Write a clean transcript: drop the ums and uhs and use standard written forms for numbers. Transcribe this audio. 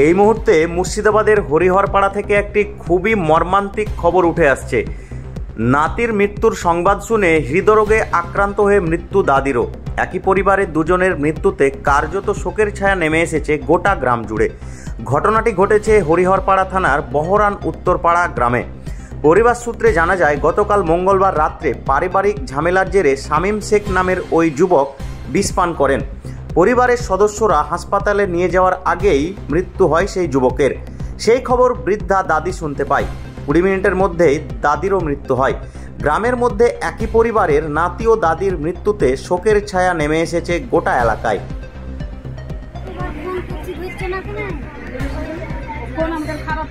এই মুহূর্তে মুর্শিদাবাদের হরিহরপাড়া থেকে একটি খুবই মর্মান্তিক খবর উঠে আসছে। নাতির মৃত্যুর সংবাদ শুনে হৃদরোগে আক্রান্ত হয়ে মৃত্যু দাদিরও। একই পরিবারের দুজনের মৃত্যুতে কার্যত শোকের ছায়া নেমে এসেছে গোটা গ্রাম জুড়ে। ঘটনাটি ঘটেছে হরিহরপাড়া থানার বহরান উত্তরপাড়া গ্রামে। পরিবার সূত্রে জানা যায়, গতকাল মঙ্গলবার রাত্রে পারিবারিক ঝামেলার জেরে শামীম শেখ নামের ওই যুবক বিষ পান করেন। পরিবারের সদস্যরা হাসপাতালে নিয়ে যাওয়ার আগেই মৃত্যু হয় সেই যুবকের। সেই খবর বৃদ্ধা দাদি শুনতে পায়। 20 মিনিটের মধ্যেই দাদিরও মৃত্যু হয়। গ্রামের মধ্যে একই পরিবারের নাতি ও দাদির মৃত্যুতে শোকের ছায়া নেমে এসেছে গোটা এলাকায়। খারাপ